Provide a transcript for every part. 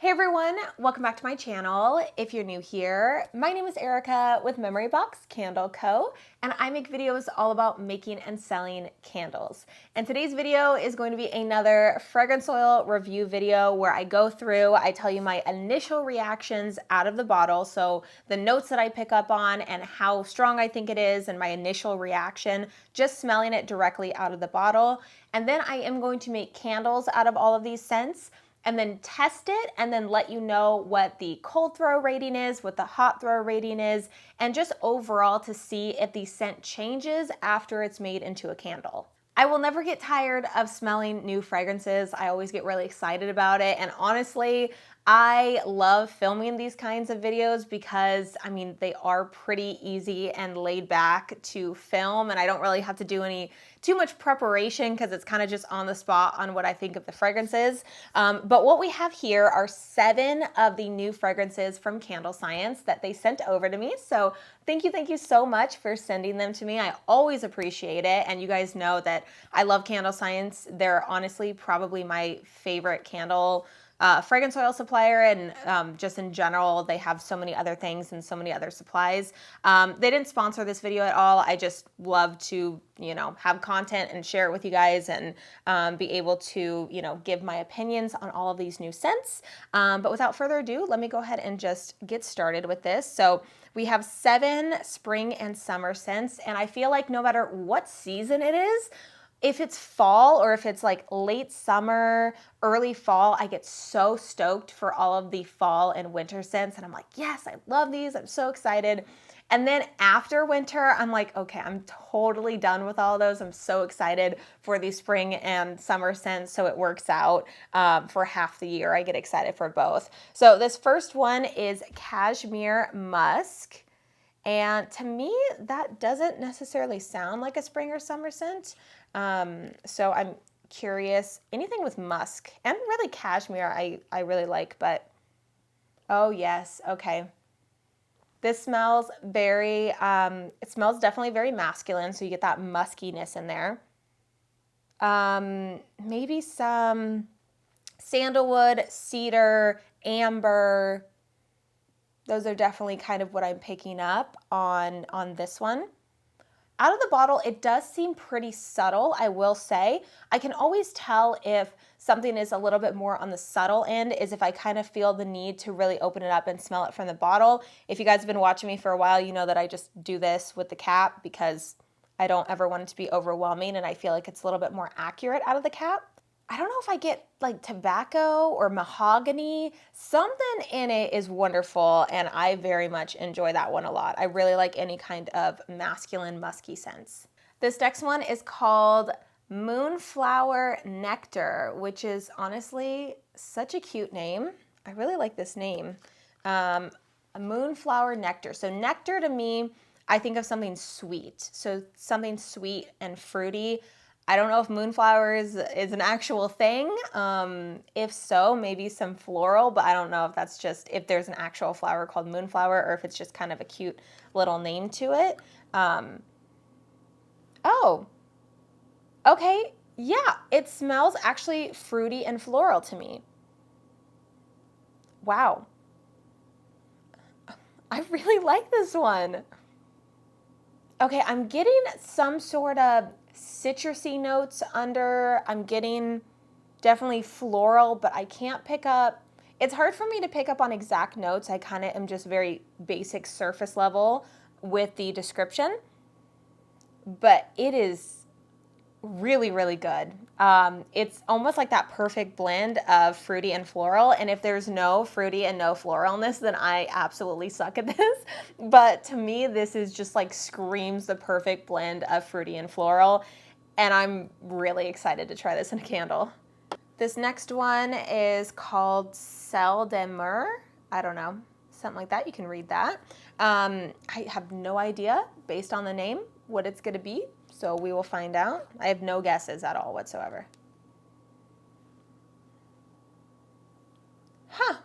Hey everyone, welcome back to my channel. If you're new here, my name is Erica with Memory Box Candle Co. and I make videos all about making and selling candles. And today's video is going to be another fragrance oil review video where I go through, I tell you my initial reactions out of the bottle, so the notes that I pick up on and how strong I think it is and my initial reaction, just smelling it directly out of the bottle. And then I am going to make candles out of all of these scents and then test it and then let you know what the cold throw rating is, what the hot throw rating is, and just overall to see if the scent changes after it's made into a candle. I will never get tired of smelling new fragrances. I always get really excited about it. And honestly, I love filming these kinds of videos because, I mean, they are pretty easy and laid back to film, and I don't really have to do too much preparation because it's kind of just on the spot on what I think of the fragrances. But what we have here are 7 of the new fragrances from Candlescience that they sent over to me. So thank you so much for sending them to me. I always appreciate it, and you guys know that I love Candlescience. They're honestly probably my favorite candle fragrance oil supplier, and just in general, they have so many other things and so many other supplies. They didn't sponsor this video at all. I just love to, have content and share it with you guys and be able to, give my opinions on all of these new scents. But without further ado, let me go ahead and just get started with this. So we have 7 spring and summer scents, and I feel like no matter what season it is, if it's fall or if it's like late summer, early fall, I get so stoked for all of the fall and winter scents. And I'm like, yes, I love these. I'm so excited. And then after winter, I'm like, okay, I'm totally done with all those. I'm so excited for the spring and summer scents. So it works out for half the year. I get excited for both. So this first one is Cashmere Musk. And to me, that doesn't necessarily sound like a spring or summer scent. So I'm curious, anything with musk and really cashmere I really like, but oh yes, okay. This smells very, it smells definitely very masculine, so you get that muskiness in there. Maybe some sandalwood, cedar, amber. Those are definitely kind of what I'm picking up on this one. Out of the bottle, it does seem pretty subtle, I will say. I can always tell if something is a little bit more on the subtle end is if I kind of feel the need to really open it up and smell it from the bottle. If you guys have been watching me for a while, you know that I just do this with the cap because I don't ever want it to be overwhelming, and I feel like it's a little bit more accurate out of the cap. I don't know if I get like tobacco or mahogany. Something in it is wonderful, and I very much enjoy that one a lot. I really like any kind of masculine musky scents. This next one is called Moonflower Nectar, which is honestly such a cute name. I really like this name. A Moonflower Nectar. So nectar to me, I think of something sweet. So something sweet and fruity. I don't know if moonflowers is an actual thing. If so, maybe some floral, but I don't know if that's just, if there's an actual flower called moonflower or if it's just kind of a cute little name to it. Oh, okay. Yeah, it smells actually fruity and floral to me. Wow. I really like this one. Okay, I'm getting some sort of citrusy notes under. I'm getting definitely floral, but I can't pick up. It's hard for me to pick up on exact notes. I kind of am just very basic surface level with the description, but it is really, really good. It's almost like that perfect blend of fruity and floral. And if there's no fruity and no floralness, then I absolutely suck at this. But to me, this is just like screams the perfect blend of fruity and floral. And I'm really excited to try this in a candle. This next one is called Celle de Mur. I don't know, something like that. You can read that. I have no idea, based on the name, what it's going to be. So we will find out. I have no guesses at all whatsoever. Huh.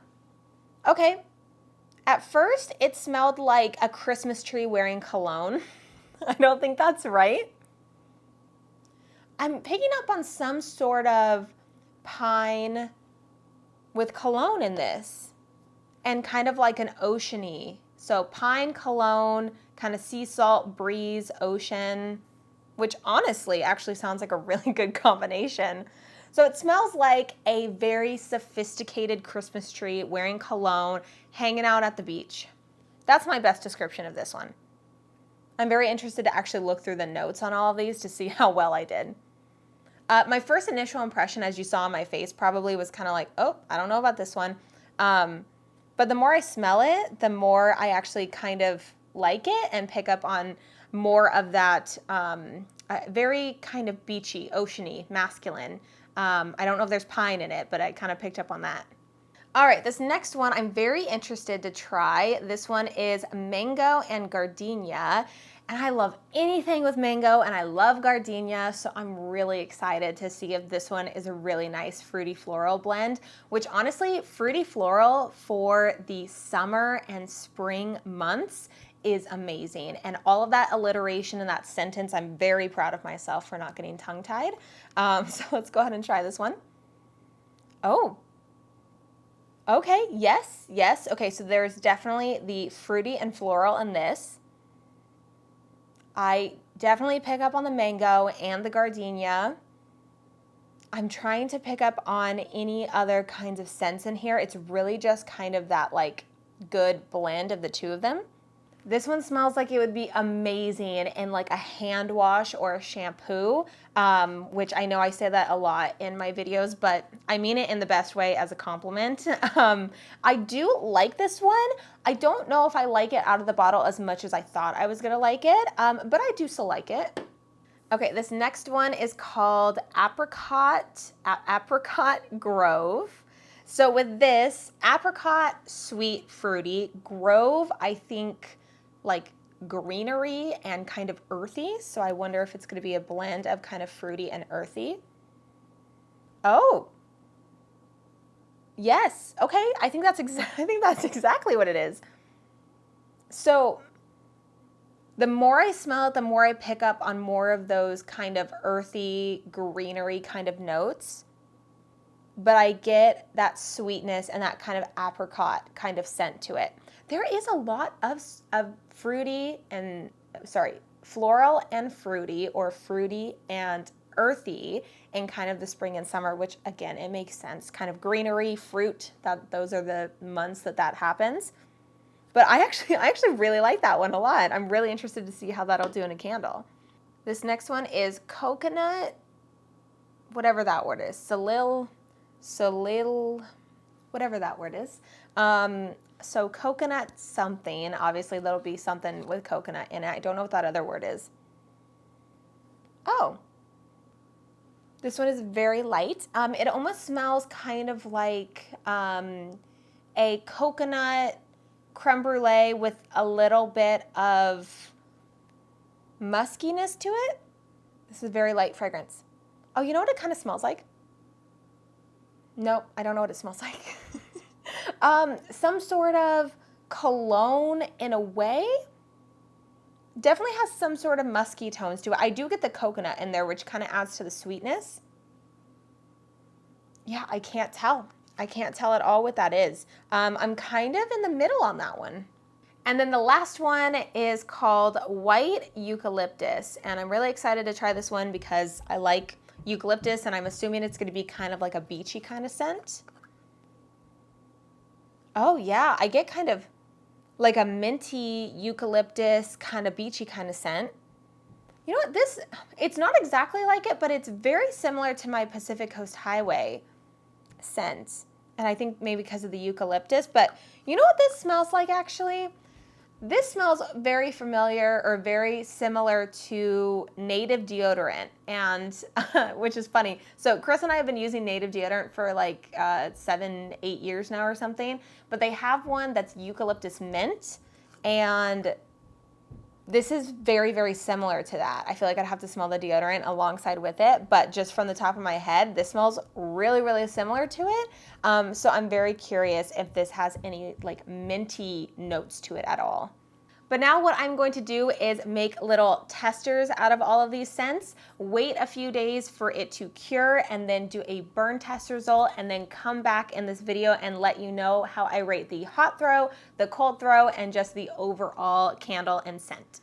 Okay. At first, it smelled like a Christmas tree wearing cologne. I don't think that's right. I'm picking up on some sort of pine with cologne in this, and kind of like an oceany. So pine, cologne, kind of sea salt, breeze, ocean, which honestly actually sounds like a really good combination. So it smells like a very sophisticated Christmas tree wearing cologne, hanging out at the beach. That's my best description of this one. I'm very interested to actually look through the notes on all of these to see how well I did. My first initial impression, as you saw on my face, probably was kind of like, oh, I don't know about this one. But the more I smell it, the more I actually kind of like it and pick up on more of that very kind of beachy, oceany, masculine. I don't know if there's pine in it, but I kind of picked up on that. All right, this next one I'm very interested to try. This one is mango and gardenia. And I love anything with mango and I love gardenia, so I'm really excited to see if this one is a really nice fruity floral blend, which honestly, fruity floral for the summer and spring months is amazing. And all of that alliteration in that sentence, I'm very proud of myself for not getting tongue-tied. So let's go ahead and try this one. Oh, okay, yes, yes. Okay, so there's definitely the fruity and floral in this. I definitely pick up on the mango and the gardenia. I'm trying to pick up on any other kinds of scents in here. It's really just kind of that like good blend of the two of them. This one smells like it would be amazing in like a hand wash or a shampoo, which I know I say that a lot in my videos, but I mean it in the best way as a compliment. I do like this one. I don't know if I like it out of the bottle as much as I thought I was gonna like it, but I do still like it. Okay, this next one is called Apricot Grove. So with this, apricot, sweet, fruity, grove, I think like greenery and kind of earthy. So I wonder if it's going to be a blend of kind of fruity and earthy. Oh, yes. Okay, I think that's exactly what it is. So the more I smell it, the more I pick up on more of those kind of earthy, greenery kind of notes. But I get that sweetness and that kind of apricot kind of scent to it. There is a lot of floral and fruity, or fruity and earthy in kind of the spring and summer, which again, it makes sense. Kind of greenery, fruit, those are the months that happens. But I actually really like that one a lot. I'm really interested to see how that'll do in a candle. This next one is coconut, whatever that word is, Salil, whatever that word is. So coconut something, obviously that'll be something with coconut in it. I don't know what that other word is. Oh, this one is very light. It almost smells kind of like a coconut creme brulee with a little bit of muskiness to it. This is a very light fragrance. Oh, you know what it kind of smells like? Nope, I don't know what it smells like. Some sort of cologne in a way. Definitely has some sort of musky tones to it. I do get the coconut in there, which kind of adds to the sweetness. Yeah, I can't tell. I can't tell at all what that is. I'm kind of in the middle on that one. And then the last one is called White Eucalyptus. And I'm really excited to try this one because I like eucalyptus, and I'm assuming it's going to be kind of like a beachy kind of scent. Oh yeah, I get kind of like a minty eucalyptus kind of beachy kind of scent. You know what, it's not exactly like it, but it's very similar to my Pacific Coast Highway scent. And I think maybe because of the eucalyptus, but you know what this smells like actually? This smells very familiar or very similar to Native deodorant, and which is funny. So Chris and I have been using Native deodorant for like 7-8 years now or something, but they have one that's eucalyptus mint, and this is very, very similar to that. I feel like I'd have to smell the deodorant alongside with it, but just from the top of my head, this smells really, really similar to it. So I'm very curious if this has any like minty notes to it at all. But now what I'm going to do is make little testers out of all of these scents, wait a few days for it to cure, and then do a burn test result, and then come back in this video and let you know how I rate the hot throw, the cold throw, and just the overall candle and scent.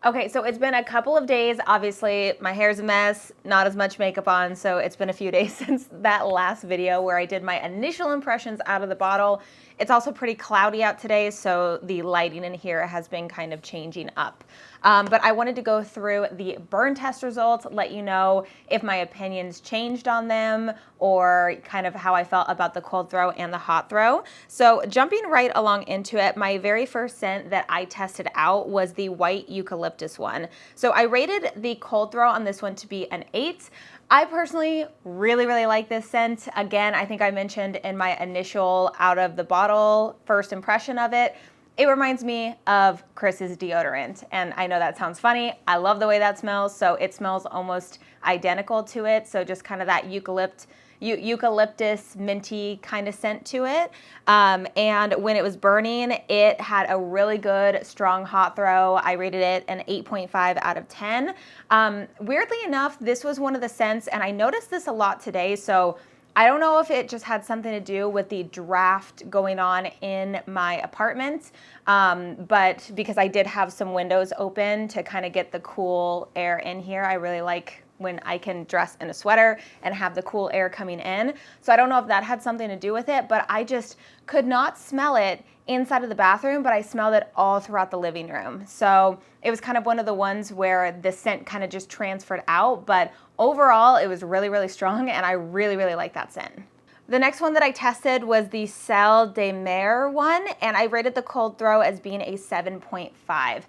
Okay, so it's been a couple of days. Obviously, my hair's a mess, not as much makeup on, so it's been a few days since that last video where I did my initial impressions out of the bottle. It's also pretty cloudy out today, so the lighting in here has been kind of changing up. But I wanted to go through the burn test results, let you know if my opinions changed on them or kind of how I felt about the cold throw and the hot throw. So jumping right along into it, my very first scent that I tested out was the white eucalyptus one. So I rated the cold throw on this one to be an 8. I personally really like this scent. Again, I think I mentioned in my initial out of the bottle first impression of it, it reminds me of Chris's deodorant. And I know that sounds funny. I love the way that smells. So it smells almost identical to it. So just kind of that eucalyptus minty kind of scent to it. And when it was burning, it had a really good strong hot throw. I rated it an 8.5 out of 10. Weirdly enough, this was one of the scents, and I noticed this a lot today. So I don't know if it just had something to do with the draft going on in my apartment, but because I did have some windows open to kind of get the cool air in here. I really like when I can dress in a sweater and have the cool air coming in. So I don't know if that had something to do with it, but I just could not smell it inside of the bathroom, but I smelled it all throughout the living room. So it was kind of one of the ones where the scent kind of just transferred out, but overall it was really strong, and I really like that scent. The next one that I tested was the Celle de Mer one, and I rated the cold throw as being a 7.5.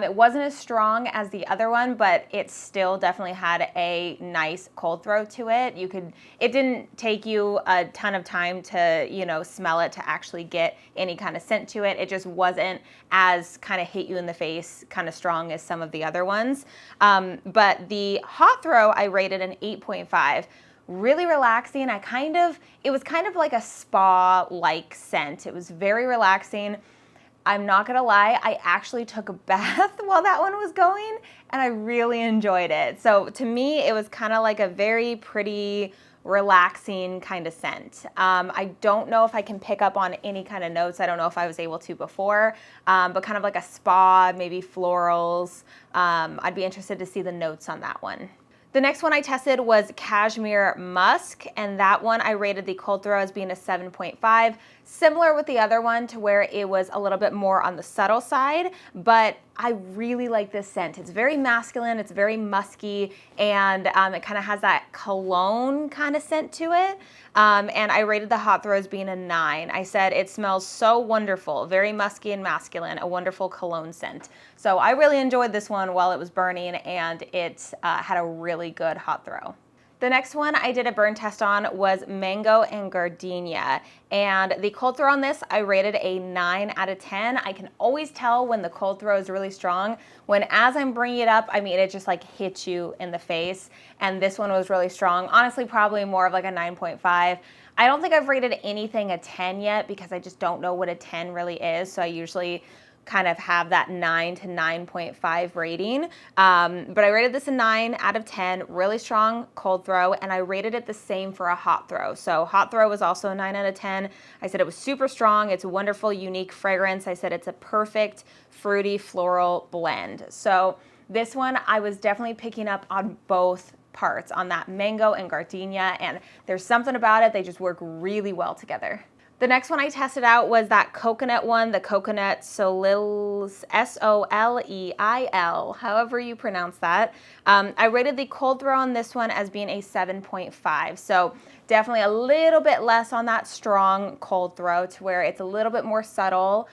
It wasn't as strong as the other one, but it still definitely had a nice cold throw to it. It didn't take you a ton of time to, smell it to actually get any kind of scent to it. It just wasn't as kind of hit you in the face kind of strong as some of the other ones. But the hot throw, I rated an 8.5. Really relaxing. It was kind of like a spa-like scent. It was very relaxing. I'm not gonna lie, I actually took a bath while that one was going, and I really enjoyed it. So to me, it was kind of like a very pretty, relaxing kind of scent. I don't know if I can pick up on any kind of notes. I don't know if I was able to before, but kind of like a spa, maybe florals. I'd be interested to see the notes on that one. The next one I tested was Cashmere Musk, and that one I rated the cold throw as being a 7.5. Similar with the other one to where it was a little bit more on the subtle side, but I really like this scent. It's very masculine, it's very musky, and it kind of has that cologne kind of scent to it. And I rated the hot throw as being a 9. I said it smells so wonderful, very musky and masculine, a wonderful cologne scent. So I really enjoyed this one while it was burning, and it had a really good hot throw. The next one I did a burn test on was Mango and Gardenia, and the cold throw on this I rated a 9 out of 10. I can always tell when the cold throw is really strong when, as I'm bringing it up, it just like hits you in the face, and this one was really strong. Honestly, probably more of like a 9.5. I don't think I've rated anything a 10 yet because I just don't know what a 10 really is, so I usually kind of have that 9 to 9.5 rating. But I rated this a 9 out of 10, really strong cold throw, and I rated it the same for a hot throw. So hot throw was also a 9 out of 10. I said it was super strong. It's a wonderful, unique fragrance. I said it's a perfect fruity floral blend. So this one I was definitely picking up on both parts, on that mango and gardenia, and there's something about it, they just work really well together. The next one I tested out was that coconut one, the coconut Soleil, S-O-L-E-I-L, however you pronounce that. I rated the cold throw on this one as being a 7.5. So definitely a little bit less on that strong cold throw, to where it's a little bit more subtle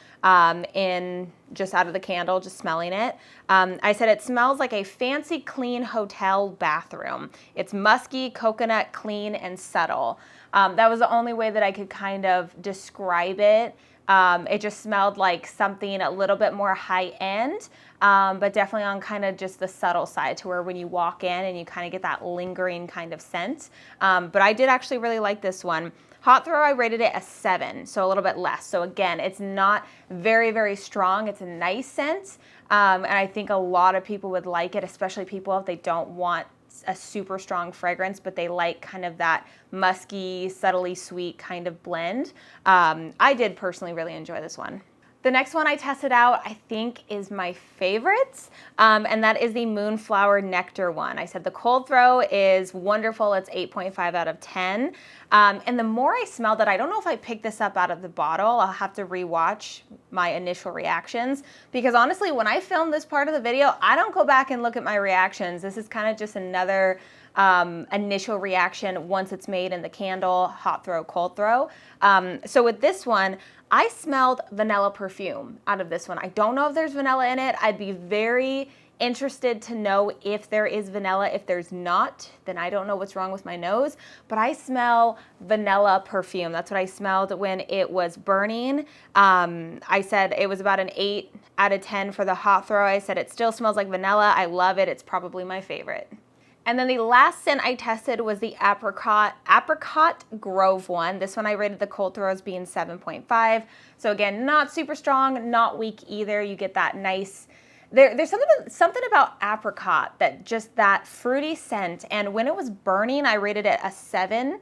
in just out of the candle, just smelling it. I said it smells like a fancy, clean hotel bathroom. It's musky, coconut, clean, and subtle. That was the only way that I could kind of describe it. It just smelled like something a little bit more high end, but definitely on kind of just the subtle side, to where when you walk in and you kind of get that lingering kind of scent. But I did actually really like this one. Hot throw, I rated it a 7, so a little bit less. So again, it's not very, very strong. It's a nice scent, and I think a lot of people would like it, especially people if they don't want a super strong fragrance, but they like kind of that musky, subtly sweet kind of blend. I did personally really enjoy this one. The next one I tested out, I think, is my favorite, and that is the Moonflower Nectar one. I said the cold throw is wonderful. It's 8.5 out of 10. And the more I smelled it, I don't know if I picked this up out of the bottle. I'll have to rewatch my initial reactions, because honestly, when I filmed this part of the video, I don't go back and look at my reactions. This is kind of just another initial reaction once it's made in the candle, hot throw, cold throw. So with this one, I smelled vanilla perfume out of this one. I don't know if there's vanilla in it. I'd be very interested to know if there is vanilla. If there's not, then I don't know what's wrong with my nose, but I smell vanilla perfume. That's what I smelled when it was burning. I said it was about an 8 out of 10 for the hot throw. I said it still smells like vanilla. I love it. It's probably my favorite. And then the last scent I tested was the Apricot Grove one. This one I rated the cold throw as being 7.5. So again, not super strong, not weak either. You get that nice, there's something about apricot, that just that fruity scent. And when it was burning, I rated it a 7.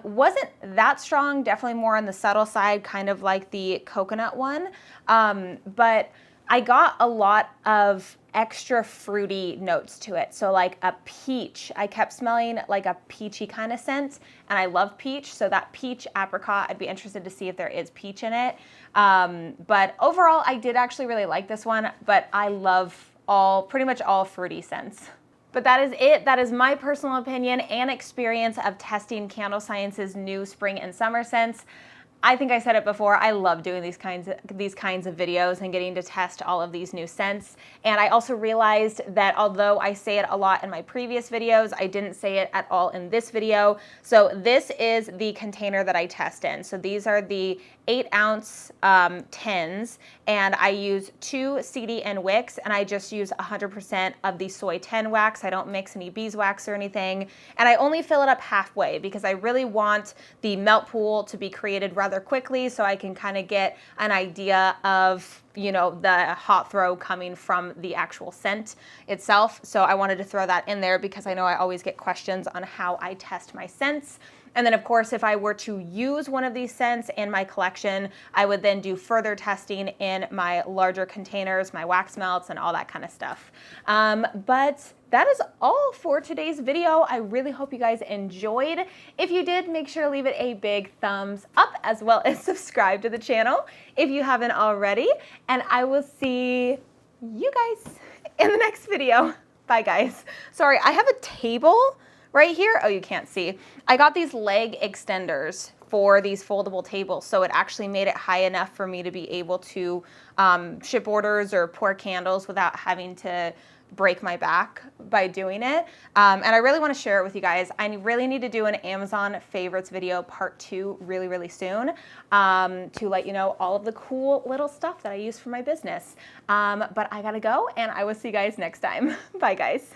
Wasn't that strong, definitely more on the subtle side, kind of like the coconut one. But I got a lot of extra fruity notes to it. So like a peach, I kept smelling like a peachy kind of scent, and I love peach. So that peach apricot, I'd be interested to see if there is peach in it. But overall, I did actually really like this one, but I love pretty much all fruity scents. But that is it. That is my personal opinion and experience of testing Candlescience's new spring and summer scents. I think I said it before, I love doing these kinds of videos and getting to test all of these new scents. And I also realized that although I say it a lot in my previous videos, I didn't say it at all in this video. So this is the container that I test in. So these are the 8-ounce tins, and I use 2 CDN wicks, and I just use 100% of the soy 10 wax. I don't mix any beeswax or anything, and I only fill it up halfway because I really want the melt pool to be created rather quickly, so I can kind of get an idea of, you know, the hot throw coming from the actual scent itself. So I wanted to throw that in there because I know I always get questions on how I test my scents. And then of course, if I were to use one of these scents in my collection, I would then do further testing in my larger containers, my wax melts, and all that kind of stuff. But that is all for today's video. I really hope you guys enjoyed. If you did, make sure to leave it a big thumbs up, as well as subscribe to the channel if you haven't already. And I will see you guys in the next video. Bye guys. Sorry, I have a table right here. Oh, you can't see. I got these leg extenders for these foldable tables, so it actually made it high enough for me to be able to ship orders or pour candles without having to break my back by doing it. And I really want to share it with you guys. I really need to do an Amazon favorites video part 2 really, really soon to let you know all of the cool little stuff that I use for my business. But I gotta go, and I will see you guys next time. Bye guys.